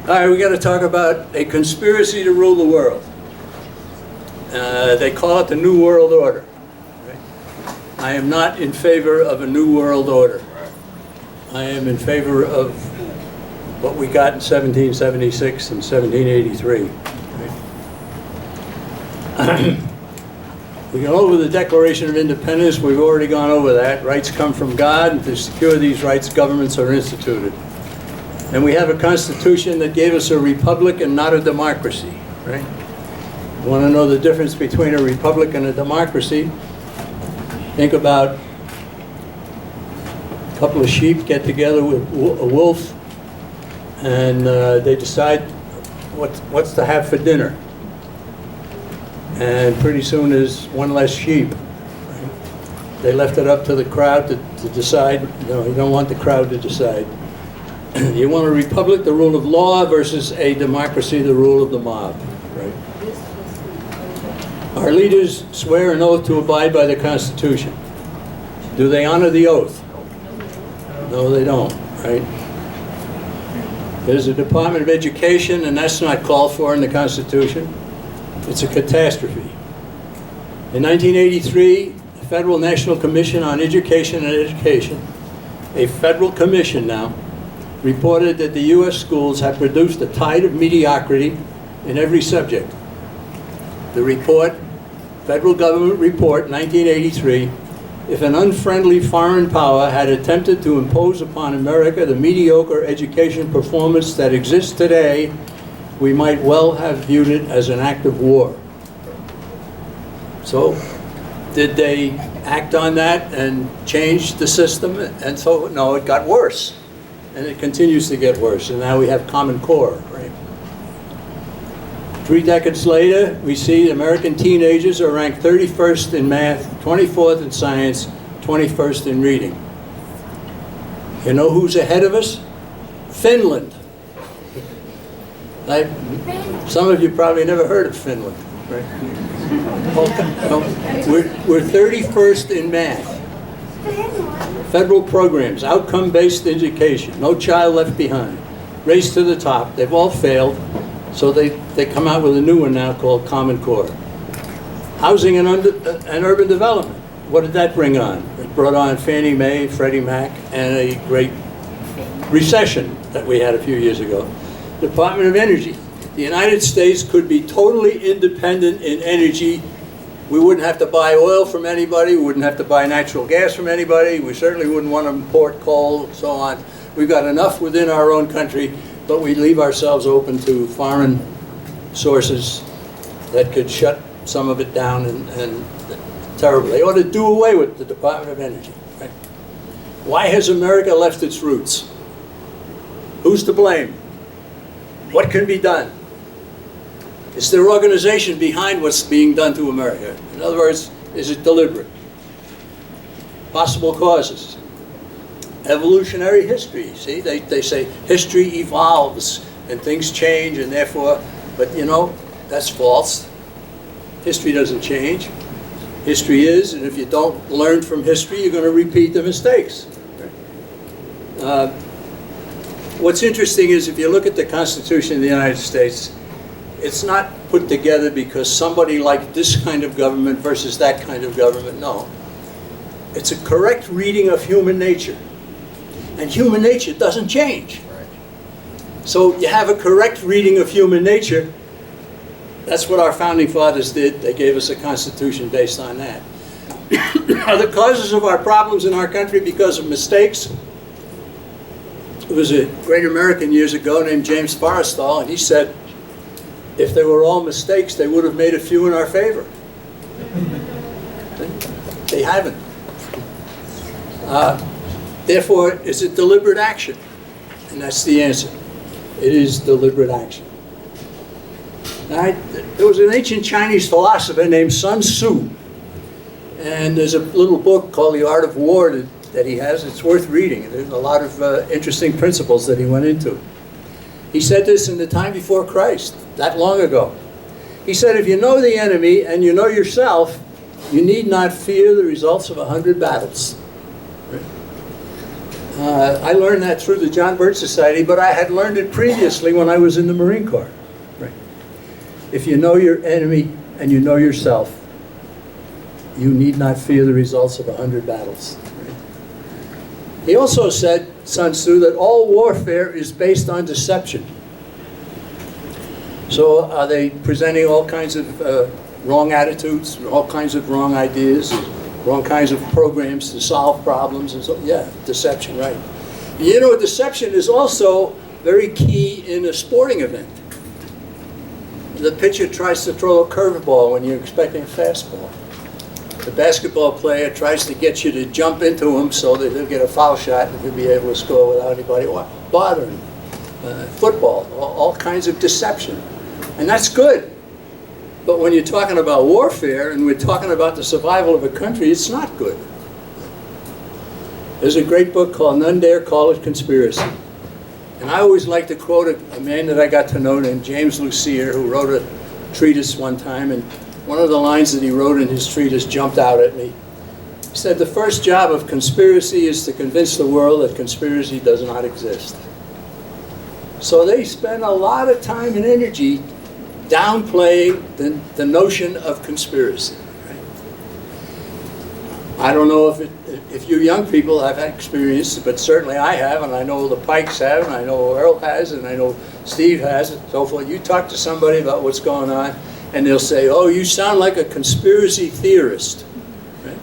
All right, we got to talk about a conspiracy to rule the world. They call it the New World Order. Right? I am not in favor of a New World Order. I am in favor of what we got in 1776 and 1783. Right? We go over the Declaration of Independence. We've already gone over that. Rights come from God, and to secure these rights, governments are instituted. And we have a Constitution that gave us a republic and not a democracy, right? You want to know the difference between a republic and a democracy? Think about a couple of sheep get together with a wolf, and they decide what's to have for dinner. And pretty soon there's one less sheep. Right? They left it up to the crowd to decide. No, you don't want the crowd to decide. You want a republic, the rule of law, versus a democracy, the rule of the mob. Right? Our leaders swear an oath to abide by the Constitution. Do they honor the oath? No, they don't. Right? There's a Department of Education, and that's not called for in the Constitution. It's a catastrophe. In 1983, the Federal National Commission on Education and Education, a federal commission now, reported that the U.S. schools have produced a tide of mediocrity in every subject. The report, Federal Government Report, 1983, if an unfriendly foreign power had attempted to impose upon America the mediocre education performance that exists today, we might well have viewed it as an act of war. So, did they act on that and change the system? And so, no, it got worse. And it continues to get worse. And now we have Common Core, right? 3 decades later, we see American teenagers are ranked 31st in math, 24th in science, 21st in reading. You know who's ahead of us? Finland. Some of you probably never heard of Finland, right? We're 31st in math. Federal programs, outcome-based education, no child left behind, race to the top. They've all failed, so they come out with a new one now called Common Core. Housing and urban development. What did that bring on? It brought on Fannie Mae, Freddie Mac, and a great recession that we had a few years ago. Department of Energy. The United States could be totally independent in energy. We wouldn't have to buy oil from anybody. We wouldn't have to buy natural gas from anybody. We certainly wouldn't want to import coal and so on. We've got enough within our own country, but we leave ourselves open to foreign sources that could shut some of it down and terribly. They ought to do away with the Department of Energy. Right? Why has America left its roots? Who's to blame? What can be done? Is there organization behind what's being done to America? In other words, is it deliberate? Possible causes. Evolutionary history. See, they say history evolves and things change and therefore, but you know, that's false. History doesn't change. History is, and if you don't learn from history, you're going to repeat the mistakes. What's interesting is if you look at the Constitution of the United States, it's not put together because somebody liked this kind of government versus that kind of government. No. It's a correct reading of human nature. And human nature doesn't change. So you have a correct reading of human nature. That's what our founding fathers did. They gave us a Constitution based on that. Are the causes of our problems in our country because of mistakes? There was a great American years ago named James Forrestal, and he said, if they were all mistakes, they would have made a few in our favor. They haven't. Therefore, is it deliberate action? And that's the answer. It is deliberate action. There was an ancient Chinese philosopher named Sun Tzu. And there's a little book called The Art of War that he has. It's worth reading. There's a lot of interesting principles that he went into. He said this in the time before Christ, that long ago. He said, if you know the enemy and you know yourself, you need not fear the results of 100 battles. I learned that through the John Birch Society, but I had learned it previously when I was in the Marine Corps. Right. If you know your enemy and you know yourself, you need not fear the results of 100 battles. Right. He also said, Sun Tzu, that all warfare is based on deception. So are they presenting all kinds of wrong attitudes, all kinds of wrong ideas, wrong kinds of programs to solve problems? And so, yeah, deception, right. You know, deception is also very key in a sporting event. The pitcher tries to throw a curveball when you're expecting a fastball. The basketball player tries to get you to jump into him so that he'll get a foul shot and he'll be able to score without anybody bothering him. Football, all kinds of deception. And that's good. But when you're talking about warfare and we're talking about the survival of a country, it's not good. There's a great book called None Dare Call It Conspiracy. And I always like to quote a man that I got to know named James Lucier, who wrote a treatise one time, and one of the lines that he wrote in his treatise jumped out at me. He said, the first job of conspiracy is to convince the world that conspiracy does not exist. So they spend a lot of time and energy downplaying the notion of conspiracy. Right? I don't know if you young people have had experience, but certainly I have, and I know the Pikes have, and I know Earl has, and I know Steve has, and so forth. You talk to somebody about what's going on, and they'll say, oh, you sound like a conspiracy theorist. Right?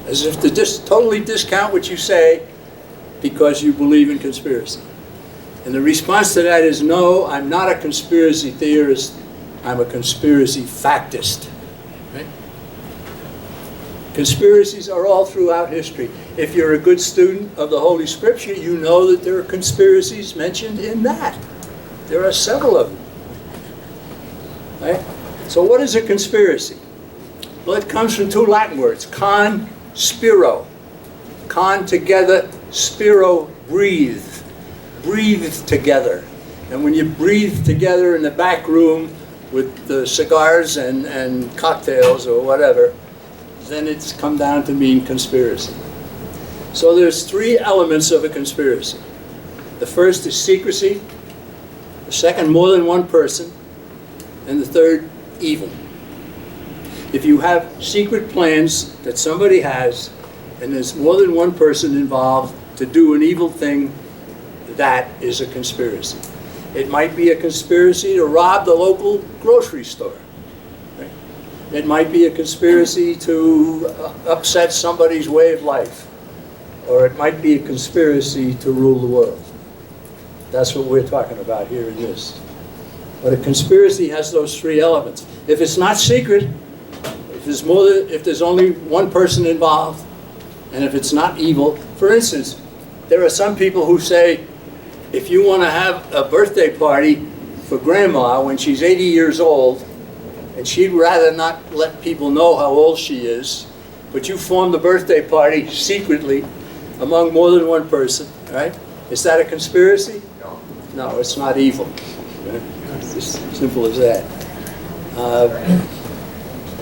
As if to totally discount what you say because you believe in conspiracy. And the response to that is, no, I'm not a conspiracy theorist, I'm a conspiracy factist. Right? Conspiracies are all throughout history. If you're a good student of the Holy Scripture, you know that there are conspiracies mentioned in that. There are several of them. Right? So what is a conspiracy? Well, it comes from two Latin words, con, spiro. Con, together, spiro, breathe. Breathe together. And when you breathe together in the back room with the cigars and cocktails or whatever, then it's come down to mean conspiracy. So there's three elements of a conspiracy. The first is secrecy, the second, more than one person, and the third, evil. If you have secret plans that somebody has, and there's more than one person involved to do an evil thing, that is a conspiracy. It might be a conspiracy to rob the local grocery store. Right? It might be a conspiracy to upset somebody's way of life. Or it might be a conspiracy to rule the world. That's what we're talking about here in this. But a conspiracy has those three elements. If it's not secret, if there's only one person involved, and if it's not evil. For instance, there are some people who say, if you want to have a birthday party for grandma when she's 80 years old, and she'd rather not let people know how old she is, but you form the birthday party secretly among more than one person, right? Is that a conspiracy? No. No, it's not evil. Right? It's as simple as that.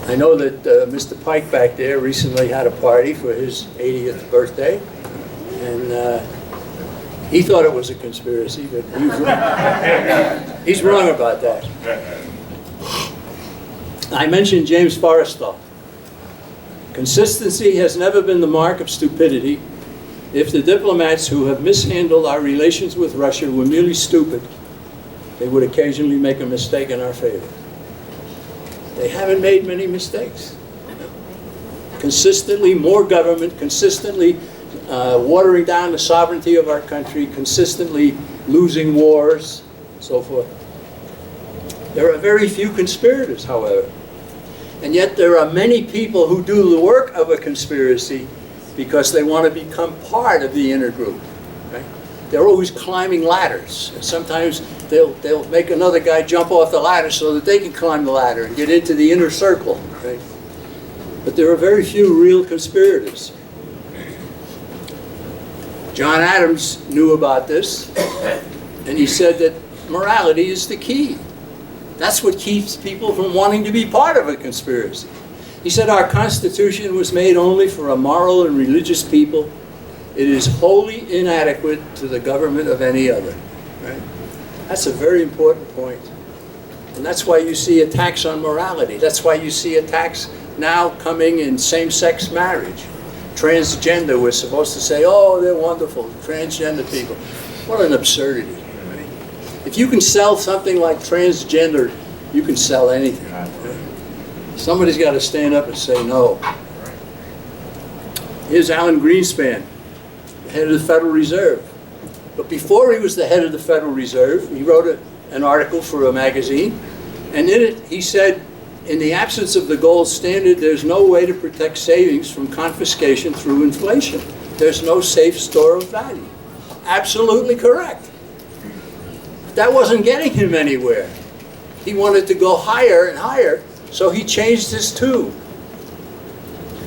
I know that Mr. Pike back there recently had a party for his 80th birthday, and he thought it was a conspiracy, but he's wrong about that. I mentioned James Forrestal. Consistency has never been the mark of stupidity. If the diplomats who have mishandled our relations with Russia were merely stupid, they would occasionally make a mistake in our favor. They haven't made many mistakes. Consistently, more government, consistently watering down the sovereignty of our country, consistently losing wars, so forth. There are very few conspirators, however. And yet there are many people who do the work of a conspiracy because they want to become part of the inner group. Right? They're always climbing ladders. And sometimes they'll make another guy jump off the ladder so that they can climb the ladder and get into the inner circle. Right? But there are very few real conspirators. John Adams knew about this, and he said that morality is the key. That's what keeps people from wanting to be part of a conspiracy. He said our Constitution was made only for a moral and religious people, It is wholly inadequate to the government of any other. Right? That's a very important point. And that's why you see attacks on morality. That's why you see attacks now coming in same-sex marriage. Transgender, we're supposed to say, oh, they're wonderful, transgender people. What an absurdity. Right? If you can sell something like transgender, you can sell anything. Right? Somebody's got to stand up and say no. Here's Alan Greenspan, the head of the Federal Reserve. But before he was the head of the Federal Reserve, he wrote an article for a magazine, and in it he said, in the absence of the gold standard, there's no way to protect savings from confiscation through inflation. There's no safe store of value. Absolutely correct. But that wasn't getting him anywhere. He wanted to go higher and higher, so he changed his tune.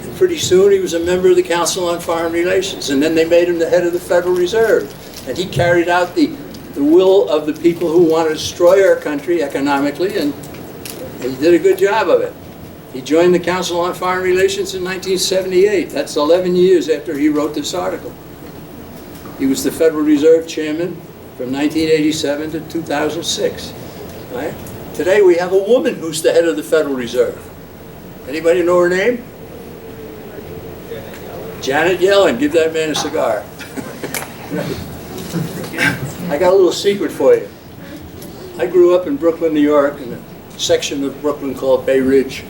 And pretty soon he was a member of the Council on Foreign Relations, and then they made him the head of the Federal Reserve. And he carried out the will of the people who want to destroy our country economically, and he did a good job of it. He joined the Council on Foreign Relations in 1978. That's 11 years after he wrote this article. He was the Federal Reserve Chairman from 1987 to 2006. Right? Today we have a woman who's the head of the Federal Reserve. Anybody know her name? Janet Yellen. Give that man a cigar. I got a little secret for you. I grew up in Brooklyn, New York, in a section of Brooklyn called Bay Ridge.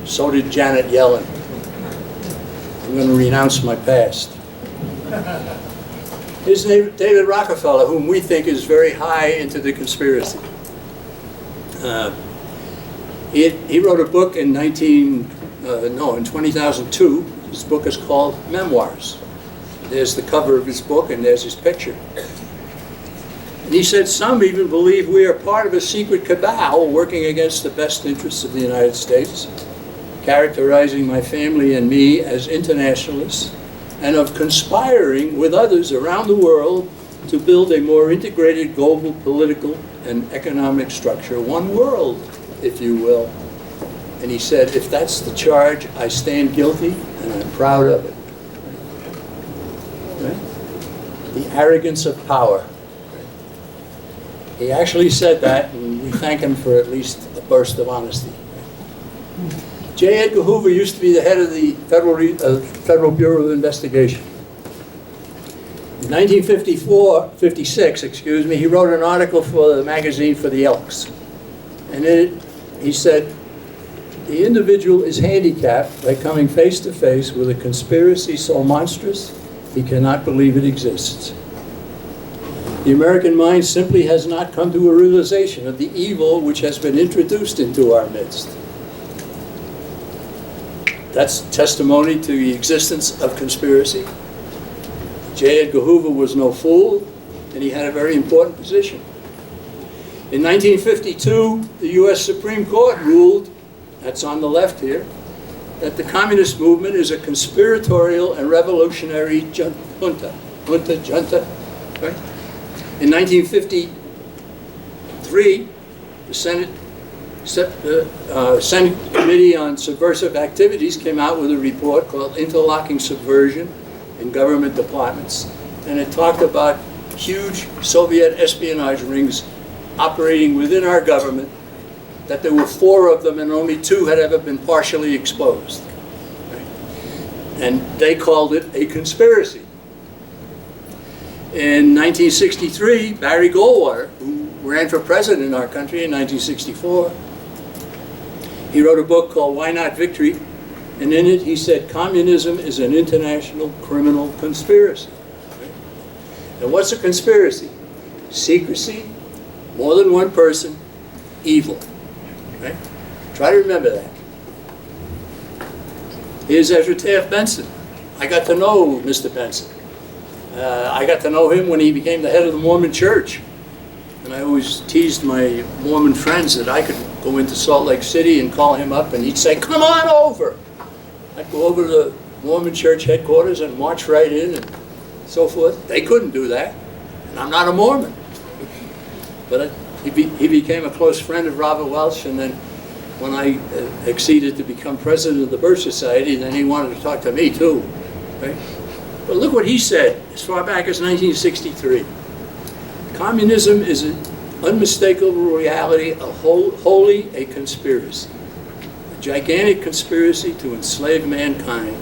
So did Janet Yellen. I'm going to renounce my past. Here's David Rockefeller, whom we think is very high into the conspiracy. He wrote a book in 2002. His book is called Memoirs. There's the cover of his book, and there's his picture. And he said, some even believe we are part of a secret cabal working against the best interests of the United States, characterizing my family and me as internationalists, and of conspiring with others around the world to build a more integrated global political and economic structure, one world, if you will. And he said, if that's the charge, I stand guilty, and I'm proud of it. Right? The arrogance of power. He actually said that, and we thank him for at least a burst of honesty. J. Edgar Hoover used to be the head of the Federal Bureau of Investigation. In 1956, he wrote an article for the magazine for the Elks. And in it, he said, the individual is handicapped by coming face to face with a conspiracy so monstrous he cannot believe it exists. The American mind simply has not come to a realization of the evil which has been introduced into our midst. That's testimony to the existence of conspiracy. J. Edgar Hoover was no fool, and he had a very important position. In 1952, the U.S. Supreme Court ruled, that's on the left here, that the communist movement is a conspiratorial and revolutionary junta, right? In 1953, the Senate Committee on Subversive Activities came out with a report called Interlocking Subversion in Government Departments, and it talked about huge Soviet espionage rings operating within our government, that there were 4 of them and only 2 had ever been partially exposed. Right? And they called it a conspiracy. In 1963, Barry Goldwater, who ran for president in our country in 1964, he wrote a book called Why Not Victory, and in it he said, communism is an international criminal conspiracy. Right? And what's a conspiracy? Secrecy, more than one person, evil. Right? Try to remember that. Here's Ezra Taft Benson. I got to know Mr. Benson. I got to know him when he became the head of the Mormon Church. And I always teased my Mormon friends that I could go into Salt Lake City and call him up and he'd say, come on over. I'd go over to the Mormon Church headquarters and march right in and so forth. They couldn't do that. And I'm not a Mormon. But he became a close friend of Robert Welch, and then when I acceded to become president of the Birch Society, then he wanted to talk to me too. Right? But look what he said as far back as 1963. Communism is an unmistakable reality, wholly a conspiracy. A gigantic conspiracy to enslave mankind.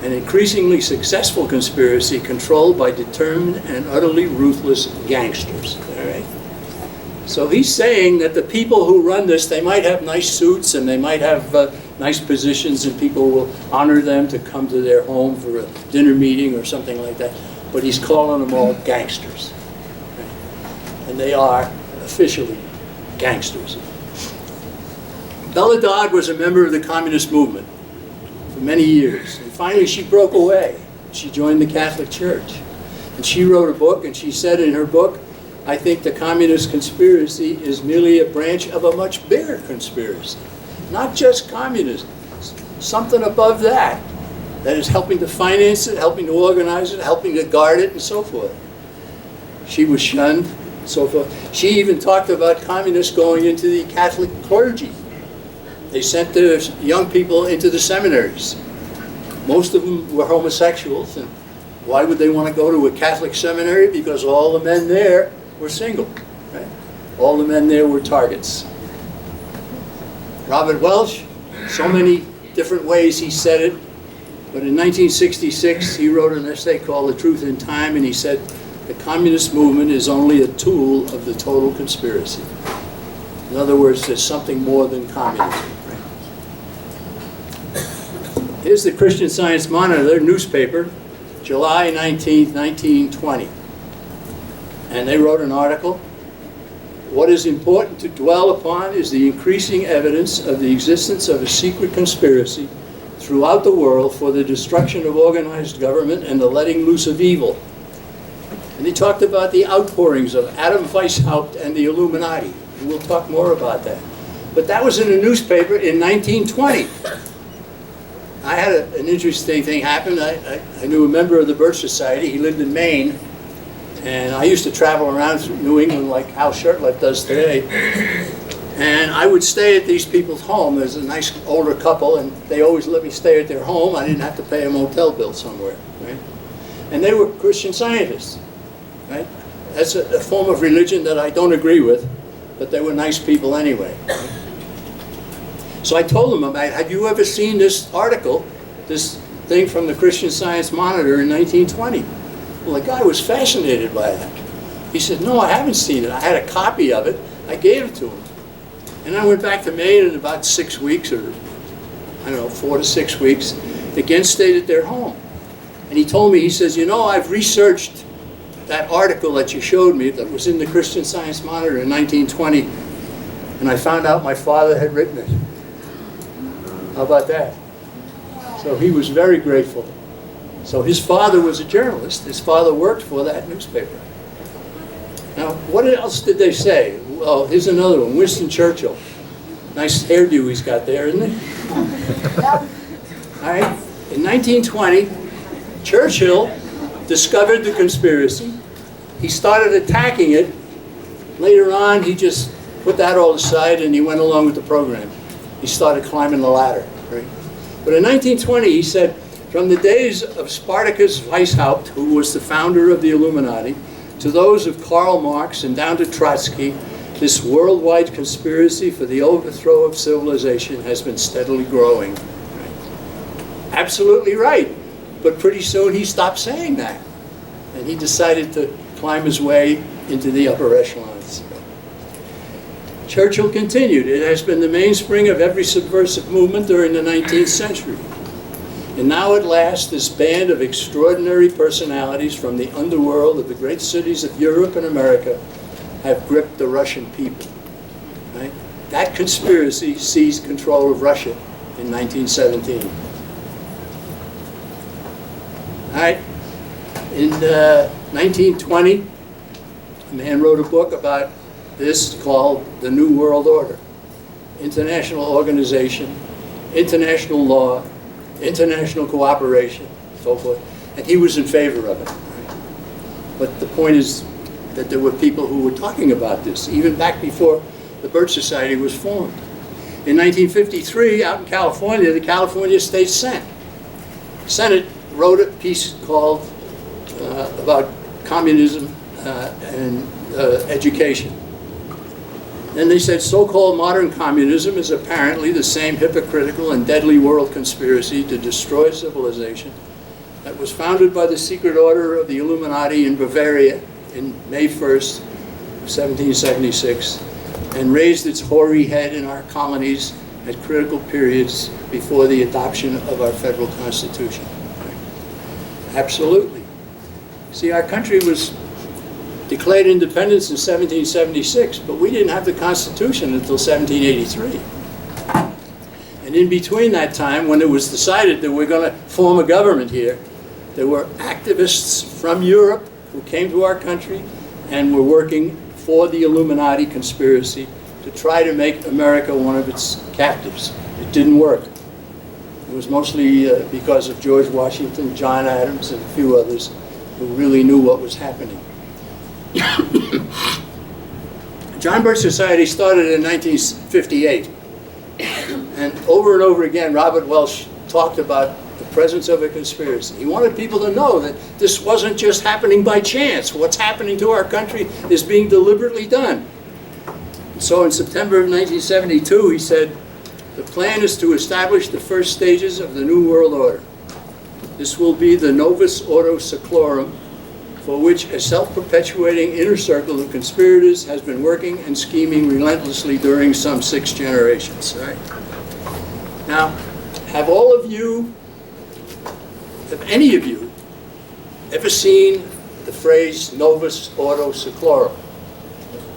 An increasingly successful conspiracy controlled by determined and utterly ruthless gangsters. All right? So he's saying that the people who run this, they might have nice suits and they might have nice positions and people will honor them to come to their home for a dinner meeting or something like that. But he's calling them all gangsters. Right? And they are officially gangsters. Bella Dodd was a member of the communist movement for many years. And finally she broke away. She joined the Catholic Church. And she wrote a book, and she said in her book, I think the communist conspiracy is merely a branch of a much bigger conspiracy. Not just communism, something above that, that is helping to finance it, helping to organize it, helping to guard it, and so forth. She was shunned, and so forth. She even talked about communists going into the Catholic clergy. They sent their young people into the seminaries. Most of them were homosexuals, and why would they want to go to a Catholic seminary? Because all the men there were single. Right? All the men there were targets. Robert Welch, so many different ways he said it, but in 1966 he wrote an essay called The Truth in Time, and he said, the communist movement is only a tool of the total conspiracy. In other words, there's something more than communism. Here's the Christian Science Monitor newspaper, July 19, 1920. And they wrote an article. What is important to dwell upon is the increasing evidence of the existence of a secret conspiracy throughout the world for the destruction of organized government and the letting loose of evil. And he talked about the outpourings of Adam Weishaupt and the Illuminati. And we'll talk more about that. But that was in a newspaper in 1920. I had an interesting thing happen. I knew a member of the Birch Society. He lived in Maine. And I used to travel around New England like Hal Shurtleff does today. And I would stay at these people's home. There's a nice older couple, and they always let me stay at their home. I didn't have to pay a motel bill somewhere. Right? And they were Christian Scientists. Right? That's a form of religion that I don't agree with, but they were nice people anyway. Right? So I told them about, have you ever seen this article, this thing from the Christian Science Monitor in 1920? Well, the guy was fascinated by that. He said, no, I haven't seen it. I had a copy of it. I gave it to him. And I went back to Maine in about 6 weeks, or I don't know, 4 to 6 weeks. Again, stayed at their home. And he told me, he says, you know, I've researched that article that you showed me that was in the Christian Science Monitor in 1920, and I found out my father had written it. How about that? So he was very grateful. So his father was a journalist. His father worked for that newspaper. Now, what else did they say? Well, here's another one. Winston Churchill. Nice hairdo he's got there, isn't he? All right. In 1920, Churchill discovered the conspiracy. He started attacking it. Later on, he just put that all aside and he went along with the program. He started climbing the ladder. Right? But in 1920, he said, from the days of Spartacus Weishaupt, who was the founder of the Illuminati, to those of Karl Marx and down to Trotsky, this worldwide conspiracy for the overthrow of civilization has been steadily growing. Right? Absolutely right. But pretty soon he stopped saying that. And he decided to climb his way into the upper echelons. Churchill continued, it has been the mainspring of every subversive movement during the 19th century. And now at last, this band of extraordinary personalities from the underworld of the great cities of Europe and America have gripped the Russian people. Right? That conspiracy seized control of Russia in 1917. All right. In 1920, a man wrote a book about this called The New World Order. International organization, international law, international cooperation, so forth. And he was in favor of it. But the point is that there were people who were talking about this, even back before the Birch Society was formed. In 1953, out in California, the California State Senate wrote a piece called about communism and education. And they said so-called modern communism is apparently the same hypocritical and deadly world conspiracy to destroy civilization that was founded by the secret order of the Illuminati in Bavaria in May 1st, 1776, and raised its hoary head in our colonies at critical periods before the adoption of our federal constitution. Absolutely. See, our country was declared independence in 1776, but we didn't have the Constitution until 1783. And in between that time, when it was decided that we're going to form a government here, there were activists from Europe who came to our country and were working for the Illuminati conspiracy to try to make America one of its captives. It didn't work. It was mostly because of George Washington, John Adams, and a few others who really knew what was happening. John Birch Society started in 1958, and over again Robert Welch talked about the presence of a conspiracy. He wanted people to know that this wasn't just happening by chance. What's happening to our country is being deliberately done. And so in September of 1972 he said, the plan is to establish the first stages of the New World Order. This will be the Novus Ordo Seclorum, for which a self-perpetuating inner circle of conspirators has been working and scheming relentlessly during some 6 generations. Right? Now, have any of you ever seen the phrase Novus Ordo Seclorum?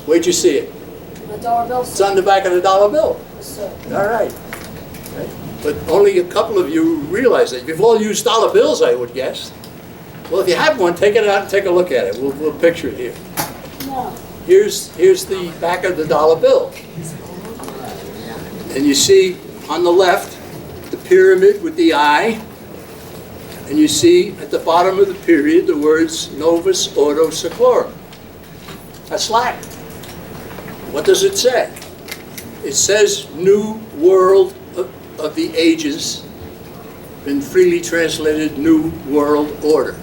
Where'd you see it? The dollar bill. It's on the back of the dollar bill. Yes, sir. All right. Right. But only a couple of you realize that. You've all used dollar bills, I would guess. Well, if you have one, take it out and take a look at it. We'll picture it here. No. Here's the back of the dollar bill. And you see on the left the pyramid with the eye. And you see at the bottom of the period the words Novus Ordo Seclorum. That's Latin. What does it say? It says New World of the Ages, been freely translated New World Order.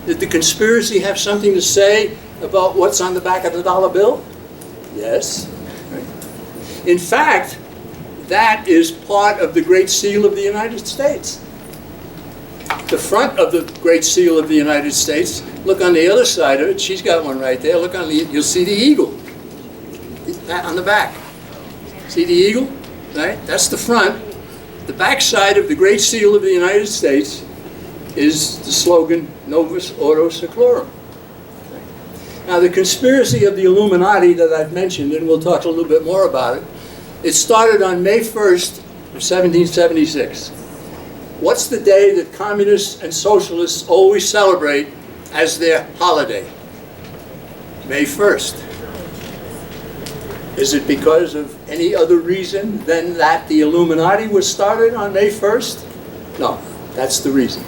Did the conspiracy have something to say about what's on the back of the dollar bill? Yes. In fact, that is part of the Great Seal of the United States. The front of the Great Seal of the United States, look on the other side of it, she's got one right there, look on you'll see the eagle on the back. See the eagle? Right? That's the front. The back side of the Great Seal of the United States is the slogan, Novus Ordo Seclorum. Now, the conspiracy of the Illuminati that I've mentioned, and we'll talk a little bit more about it, it started on May 1st of 1776. What's the day that communists and socialists always celebrate as their holiday? May 1st. Is it because of any other reason than that the Illuminati was started on May 1st? No, that's the reason.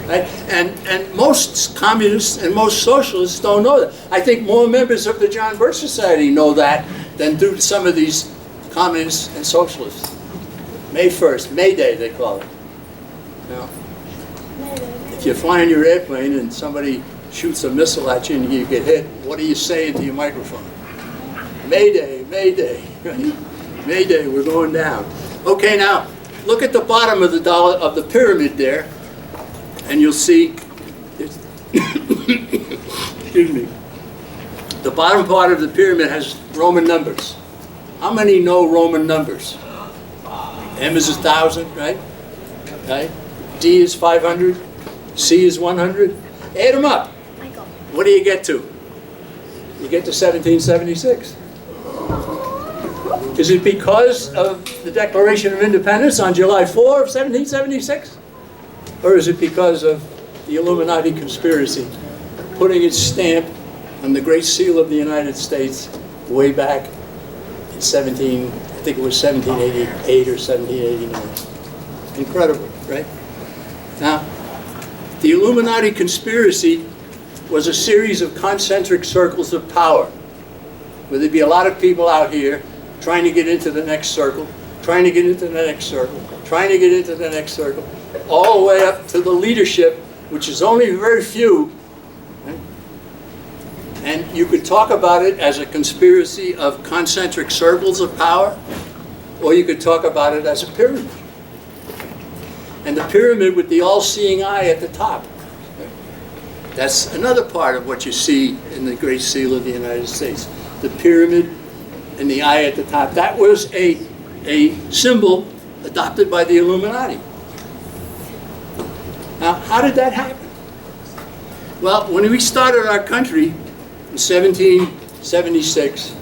Right? And most communists and most socialists don't know that. I think more members of the John Birch Society know that than do some of these communists and socialists. May 1st, May Day they call it. Now, if you're flying your airplane and somebody shoots a missile at you and you get hit, what are you saying to your microphone? Mayday, Mayday, right? Mayday, we're going down. Okay, now, look at the bottom of the pyramid there, and you'll see, excuse me, the bottom part of the pyramid has Roman numbers. How many know Roman numbers? M is 1,000, right? Right? D is 500, C is 100. Add them up. What do you get to? You get to 1776. Is it because of the Declaration of Independence on July 4 of 1776? Or is it because of the Illuminati conspiracy putting its stamp on the Great Seal of the United States way back in I think it was 1788 or 1789. Incredible, right? Now, the Illuminati conspiracy was a series of concentric circles of power, where there'd be a lot of people out here trying to get into the next circle, trying to get into the next circle, trying to get into the next circle. all the way up to the leadership, which is only very few. Right? And you could talk about it as a conspiracy of concentric circles of power, or you could talk about it as a pyramid. And the pyramid with the all-seeing eye at the top. That's another part of what you see in the Great Seal of the United States. The pyramid and the eye at the top. That was a symbol adopted by the Illuminati. Now, how did that happen? Well, when we started our country in 1776,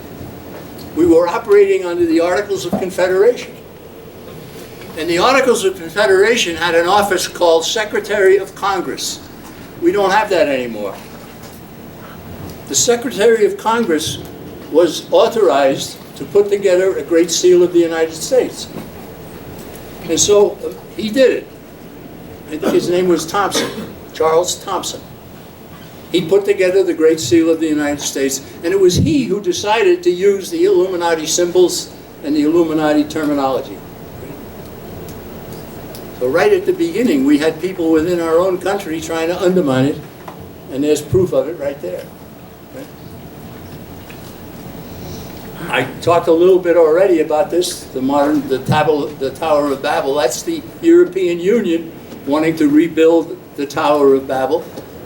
we were operating under the Articles of Confederation. And the Articles of Confederation had an office called Secretary of Congress. We don't have that anymore. The Secretary of Congress was authorized to put together a Great Seal of the United States. And so he did it. I think his name was Thompson, Charles Thompson. He put together the Great Seal of the United States, and it was he who decided to use the Illuminati symbols and the Illuminati terminology. So right at the beginning, we had people within our own country trying to undermine it, and there's proof of it right there. Right? I talked a little bit already about this, the Tower of Babel. That's the European Union wanting to rebuild the Tower of Babel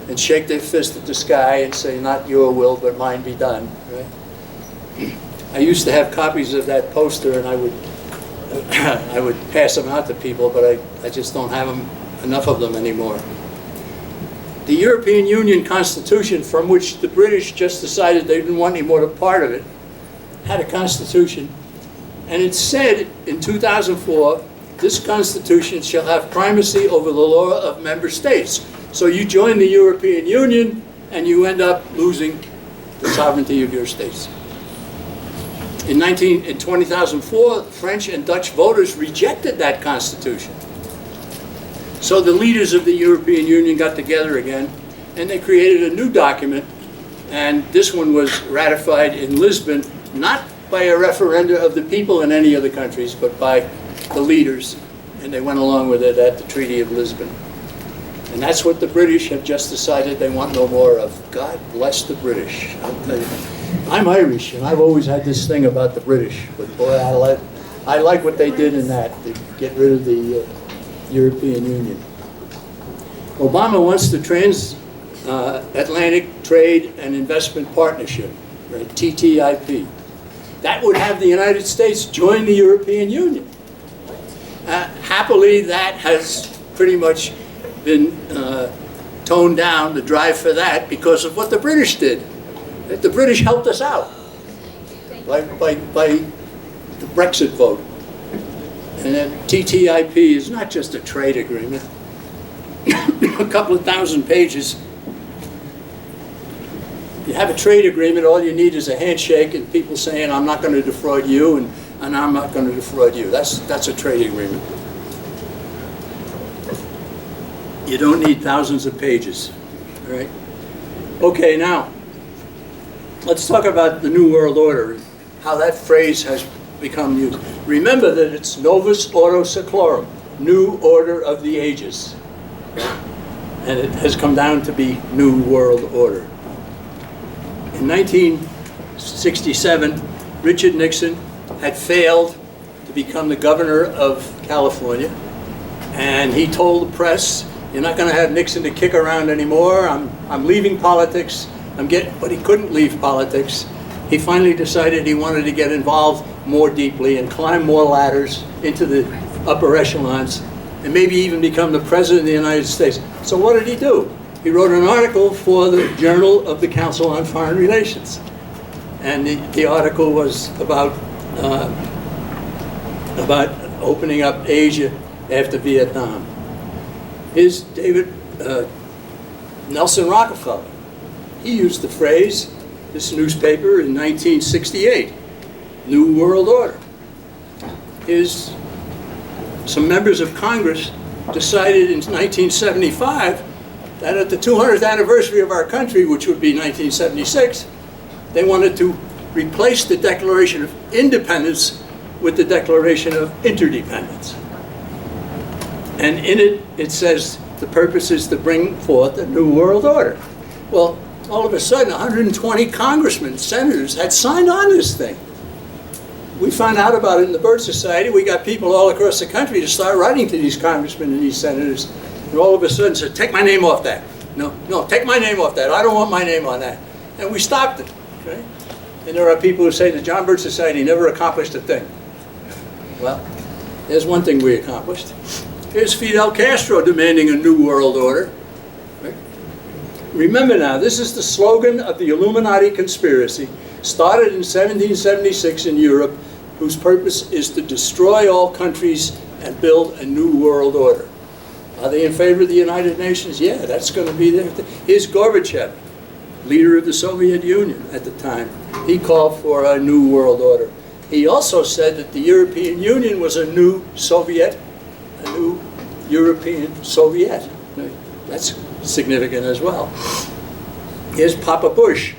and shake their fist at the sky and say, not your will, but mine be done. Right? I used to have copies of that poster, and I would pass them out to people, but I just don't have enough of them anymore. The European Union Constitution, from which the British just decided they didn't want any more part of it, had a constitution, and it said in 2004, this constitution shall have primacy over the law of member states. So you join the European Union, and you end up losing the sovereignty of your states. In 2004, French and Dutch voters rejected that constitution. So the leaders of the European Union got together again, and they created a new document, and this one was ratified in Lisbon, not by a referenda of the people in any of the countries, but by the leaders, and they went along with it at the Treaty of Lisbon. And that's what the British have just decided they want no more of. God bless the British. I'll tell you. I'm Irish, and I've always had this thing about the British, but boy, I like what they did in that, to get rid of the European Union. Obama wants the Transatlantic Trade and Investment Partnership, right, TTIP. That would have the United States join the European Union. Happily, that has pretty much been toned down, the drive for that, because of what the British did. The British helped us out by the Brexit vote. And then TTIP is not just a trade agreement. A couple of thousand pages. You have a trade agreement, all you need is a handshake and people saying, I'm not going to defraud you, and I'm not going to defraud you. That's a trade agreement. You don't need thousands of pages. All right? Okay, now, let's talk about the New World Order, how that phrase has become used. Remember that it's Novus Ordo Seclorum, New Order of the Ages. And it has come down to be New World Order. In 1967, Richard Nixon had failed to become the governor of California, and he told the press, you're not going to have Nixon to kick around anymore, I'm leaving politics, but he couldn't leave politics. He finally decided he wanted to get involved more deeply and climb more ladders into the upper echelons, and maybe even become the President of the United States. So what did he do? He wrote an article for the Journal of the Council on Foreign Relations. And the article was about opening up Asia after Vietnam. Here's David Nelson Rockefeller. He used the phrase, this newspaper in 1968, New World Order. Here's some members of Congress decided in 1975 that at the 200th anniversary of our country, which would be 1976, they wanted to replace the Declaration of Independence with the Declaration of Interdependence. And in it, it says the purpose is to bring forth a new world order. Well, all of a sudden, 120 congressmen, senators had signed on this thing. We found out about it in the Birch Society. We got people all across the country to start writing to these congressmen and these senators. And all of a sudden said, take my name off that. No, take my name off that. I don't want my name on that. And we stopped it. Okay? And there are people who say the John Birch Society never accomplished a thing. Well, there's one thing we accomplished. Here's Fidel Castro demanding a new world order. Right? Remember now, this is the slogan of the Illuminati Conspiracy, started in 1776 in Europe, whose purpose is to destroy all countries and build a new world order. Are they in favor of the United Nations? Yeah, that's going to be their thing. Here's Gorbachev, leader of the Soviet Union at the time. He called for a new world order. He also said that the European Union was a new Soviet, a new European Soviet. That's significant as well. Here's Papa Bush.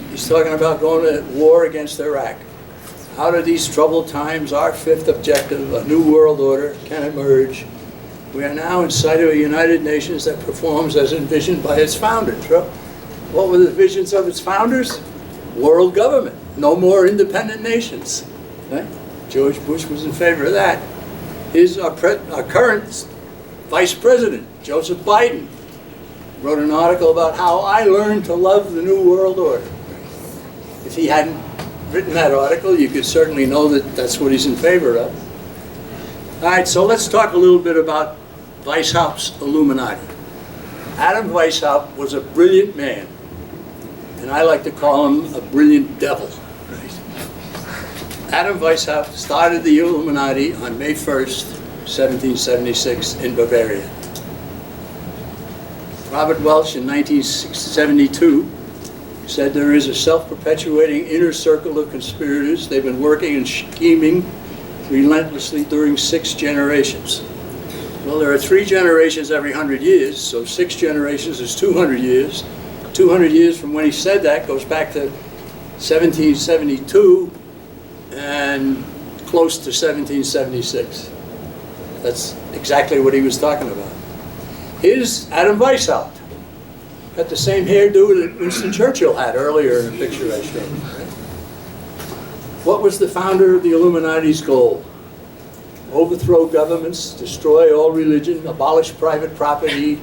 He's talking about going to war against Iraq. Out of these troubled times, our fifth objective, a new world order, can emerge. We are now in sight of a United Nations that performs as envisioned by its founders. What were the visions of its founders? World government. No more independent nations. Right? George Bush was in favor of that. Here's our current Vice President, Joseph Biden, wrote an article about how I learned to love the New World Order. If he hadn't written that article, you could certainly know that that's what he's in favor of. All right, so let's talk a little bit about Weishaupt Illuminati. Adam Weishaupt was a brilliant man, and I like to call him a brilliant devil. Right? Adam Weishaupt started the Illuminati on May 1st, 1776 in Bavaria. Robert Welch in 1972 said there is a self-perpetuating inner circle of conspirators. They've been working and scheming relentlessly during 6 generations. Well, there are 3 generations every 100 years, so 6 generations is 200 years. 200 years from when he said that goes back to 1772 and close to 1776. That's exactly what he was talking about. Here's Adam Weishaupt. Got the same hairdo that Winston Churchill had earlier in the picture I showed. Right? What was the founder of the Illuminati's goal? Overthrow governments, destroy all religion, abolish private property,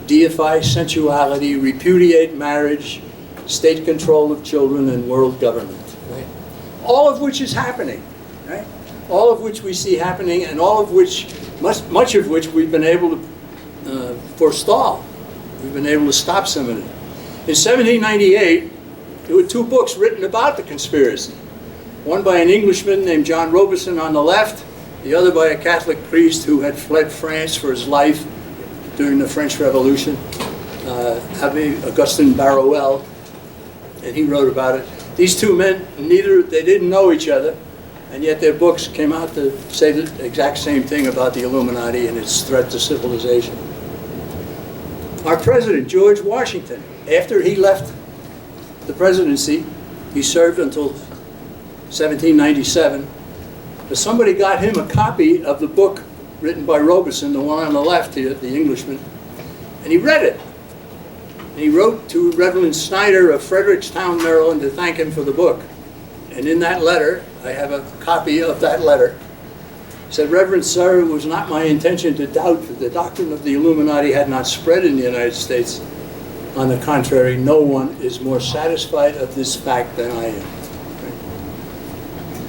deify sensuality, repudiate marriage, state control of children, and world government. Right? All of which is happening. Right? All of which we see happening, and all of which, much of which we've been able to forestall. We've been able to stop some of it. In 1798, there were 2 books written about the conspiracy. One by an Englishman named John Robeson on the left, the other by a Catholic priest who had fled France for his life during the French Revolution, Abbé Augustin Barruel, and he wrote about it. These 2 men, they didn't know each other, and yet their books came out to say the exact same thing about the Illuminati and its threat to civilization. Our president, George Washington, after he left the presidency, he served until 1797, but somebody got him a copy of the book written by Robeson, the one on the left here, the Englishman, and he read it. And he wrote to Reverend Snyder of Frederickstown, Maryland, to thank him for the book. And in that letter, I have a copy of that letter. He said, Reverend Sir, it was not my intention to doubt that the doctrine of the Illuminati had not spread in the United States. On the contrary, no one is more satisfied of this fact than I am.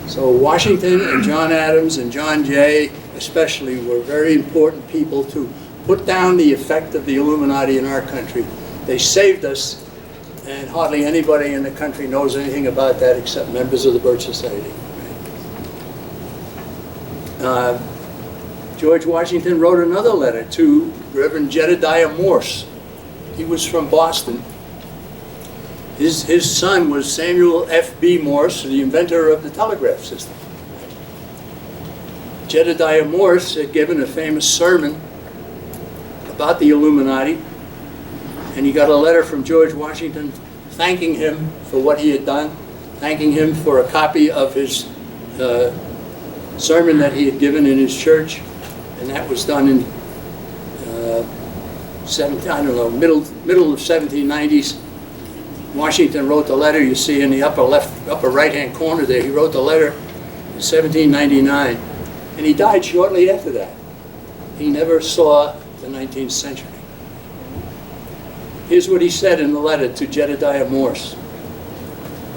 So Washington and John Adams and John Jay especially were very important people to put down the effect of the Illuminati in our country. They saved us, and hardly anybody in the country knows anything about that except members of the Birch Society. George Washington wrote another letter to Reverend Jedediah Morse. He was from Boston. His son was Samuel F.B. Morse, the inventor of the telegraph system. Jedediah Morse had given a famous sermon about the Illuminati, and he got a letter from George Washington thanking him for what he had done, thanking him for a copy of his sermon that he had given in his church, and that was done in middle of 1790s. Washington wrote the letter you see in the upper right-hand corner there. He wrote the letter in 1799, and he died shortly after that. He never saw the 19th century. Here's what he said in the letter to Jedediah Morse.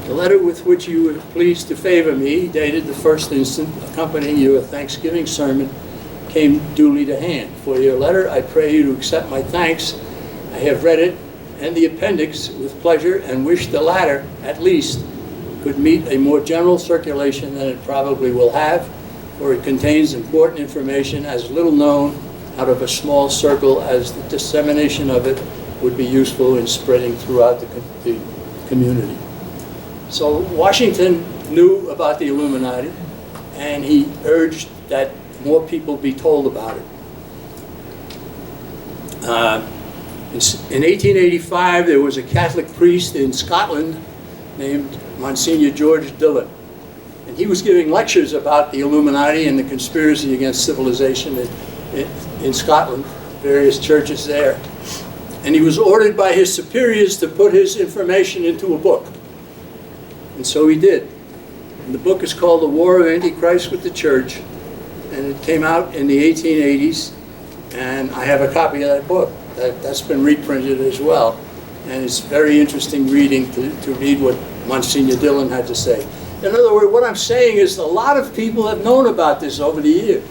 The letter with which you were pleased to favor me, dated the 1st instant, accompanying your Thanksgiving sermon, came duly to hand. For your letter, I pray you to accept my thanks. I have read it and the appendix with pleasure, and wish the latter, at least, could meet a more general circulation than it probably will have, for it contains important information as little known out of a small circle as the dissemination of it would be useful in spreading throughout the community. So Washington knew about the Illuminati, and he urged that more people be told about it. In 1885, there was a Catholic priest in Scotland named Monsignor George Dillon. And he was giving lectures about the Illuminati and the conspiracy against civilization in Scotland, various churches there. And he was ordered by his superiors to put his information into a book. And so he did. And the book is called The War of Antichrist with the Church, and it came out in the 1880s, and I have a copy of that book. That's been reprinted as well, and it's very interesting reading to read what Monsignor Dillon had to say. In other words, what I'm saying is a lot of people have known about this over the years,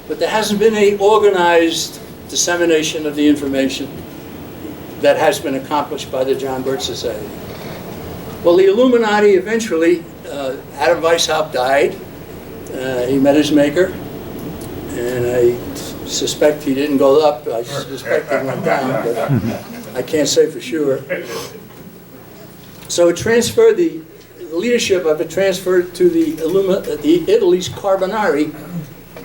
but there hasn't been any organized dissemination of the information that has been accomplished by the John Birch Society. Well, the Illuminati eventually, Adam Weishaupt died. He met his maker, and I suspect he didn't go up. I suspect he went down, but I can't say for sure. So it transferred, the leadership of it transferred to the Italy's Carbonari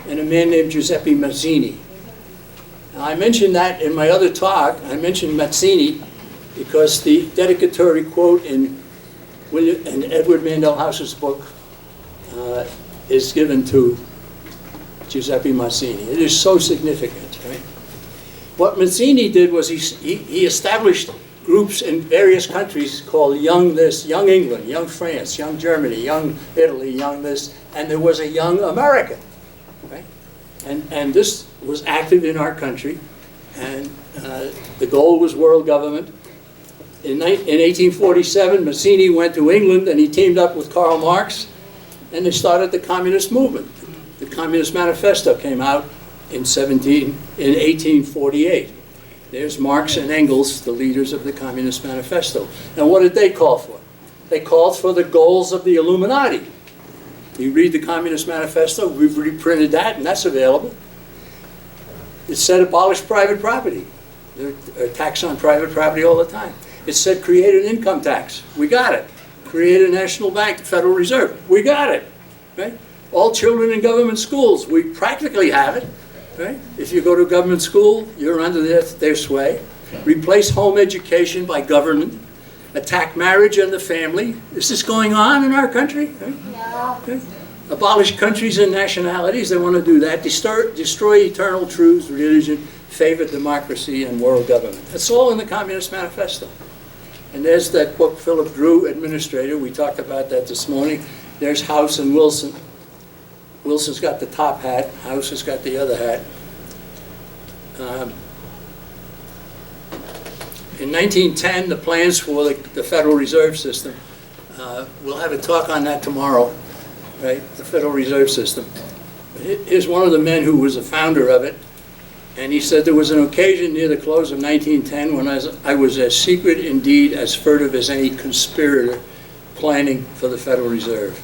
and a man named Giuseppe Mazzini. Now, I mentioned that in my other talk. I mentioned Mazzini because the dedicatory quote in Edward Mandell House's book is given to Giuseppe Mazzini. It is so significant, right? What Mazzini did was he established groups in various countries called Young This, Young England, Young France, Young Germany, Young Italy, Young This, and there was a Young America, right? And this was active in our country, and the goal was world government. In 1847, Mazzini went to England and he teamed up with Karl Marx, and they started the communist movement. The Communist Manifesto came out in 1848. There's Marx and Engels, the leaders of the Communist Manifesto. And what did they call for? They called for the goals of the Illuminati. You read the Communist Manifesto, we've reprinted that, and that's available. It said abolish private property. There's a tax on private property all the time. It said create an income tax. We got it. Create a national bank, the Federal Reserve. We got it. Right? All children in government schools, we practically have it. Right? If you go to a government school, you're under their sway. Replace home education by government. Attack marriage and the family. Is this going on in our country? Right? Yeah. Okay. Abolish countries and nationalities. They want to do that. Destroy eternal truths, religion, favor democracy, and world government. That's all in the Communist Manifesto. And there's that book, Philip Drew, Administrator. We talked about that this morning. There's House and Wilson. Wilson's got the top hat. House has got the other hat. In 1910, the plans for the Federal Reserve System. We'll have a talk on that tomorrow, right? The Federal Reserve System. Here's one of the men who was a founder of it. And he said there was an occasion near the close of 1910 when I was as secret, indeed as furtive as any conspirator planning for the Federal Reserve.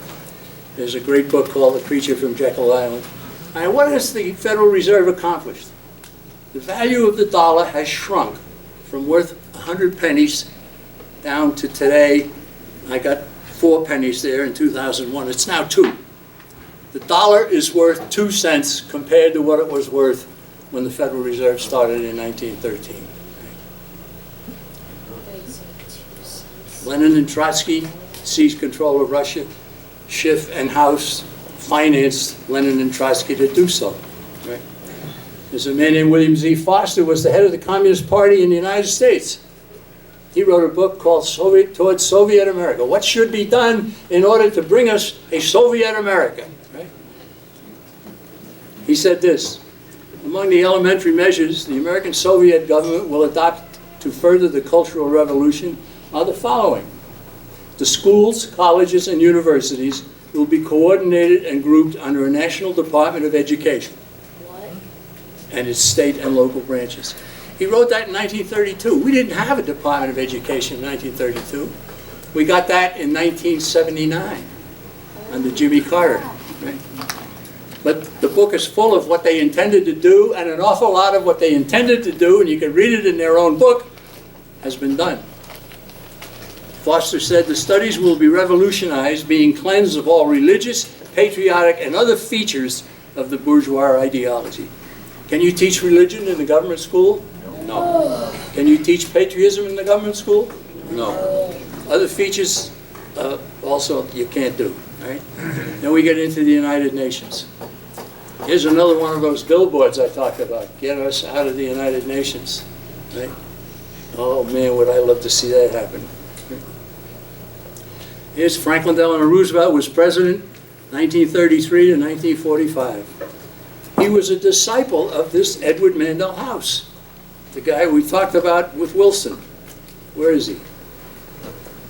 There's a great book called The Creature from Jekyll Island. And what has the Federal Reserve accomplished? The value of the dollar has shrunk from worth 100 pennies down to today. I got 4 pennies there in 2001. It's now 2. The dollar is worth 2 cents compared to what it was worth when the Federal Reserve started in 1913. Lenin and Trotsky seized control of Russia. Schiff and House financed Lenin and Trotsky to do so. Right? There's a man named William Z. Foster, was the head of the Communist Party in the United States. He wrote a book called Towards Soviet America. What should be done in order to bring us a Soviet America? Right? He said this: among the elementary measures the American Soviet government will adopt to further the Cultural Revolution are the following. The schools, colleges, and universities will be coordinated and grouped under a National Department of Education and its state and local branches. He wrote that in 1932. We didn't have a Department of Education in 1932. We got that in 1979 under Jimmy Carter. Right? But the book is full of what they intended to do, and an awful lot of what they intended to do, and you can read it in their own book, has been done. Foster said the studies will be revolutionized, being cleansed of all religious, patriotic, and other features of the bourgeois ideology. Can you teach religion in the government school? No. Can you teach patriotism in the government school? No. Other features also you can't do. Right? Then we get into the United Nations. Here's another one of those billboards I talked about. Get us out of the United Nations. Right? Oh man, would I love to see that happen. Here's Franklin Delano Roosevelt was president 1933 to 1945. He was a disciple of this Edward Mandell House, the guy we talked about with Wilson. Where is he?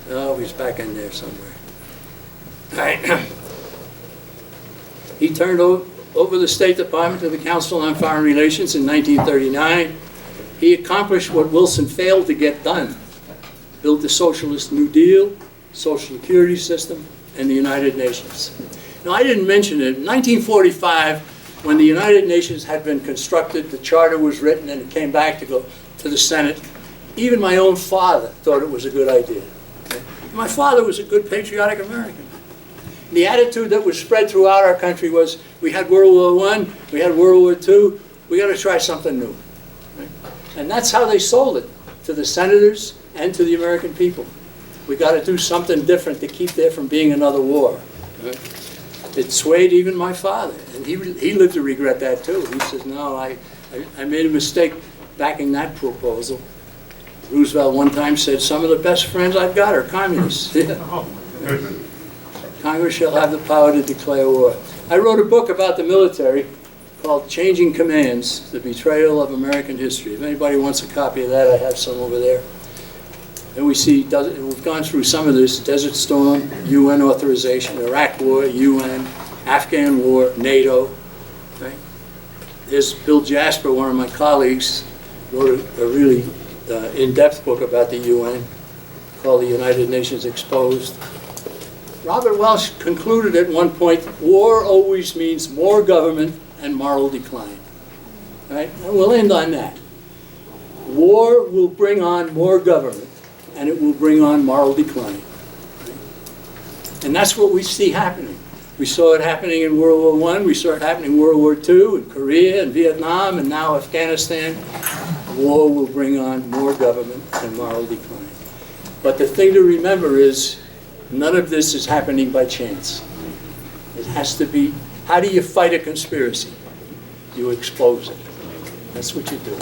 Oh, he's back in there somewhere. All right. He turned over the State Department to the Council on Foreign Relations in 1939. He accomplished what Wilson failed to get done. Built the Socialist New Deal, Social Security system, and the United Nations. Now, I didn't mention it. In 1945, when the United Nations had been constructed, the charter was written, and it came back to go to the Senate, even my own father thought it was a good idea. Okay? My father was a good patriotic American. The attitude that was spread throughout our country was, we had World War I, we had World War II, we got to try something new. Right? And that's how they sold it to the senators and to the American people. We got to do something different to keep there from being another war. Right? It swayed even my father, and he lived to regret that too. He says, no, I made a mistake backing that proposal. Roosevelt one time said, some of the best friends I've got are communists. Congress shall have the power to declare war. I wrote a book about the military called Changing Commands, The Betrayal of American History. If anybody wants a copy of that, I have some over there. And we see, we've gone through some of this: Desert Storm, UN authorization, Iraq War, UN, Afghan War, NATO. Right? There's Bill Jasper, one of my colleagues, wrote a really in-depth book about the UN called The United Nations Exposed. Robert Welsh concluded at one point, war always means more government and moral decline. Right? And we'll end on that. War will bring on more government, and it will bring on moral decline. And that's what we see happening. We saw it happening in World War I, we saw it happening in World War II, in Korea, and Vietnam, and now Afghanistan. War will bring on more government and moral decline. But the thing to remember is, none of this is happening by chance. It has to be, how do you fight a conspiracy? You expose it. That's what you do.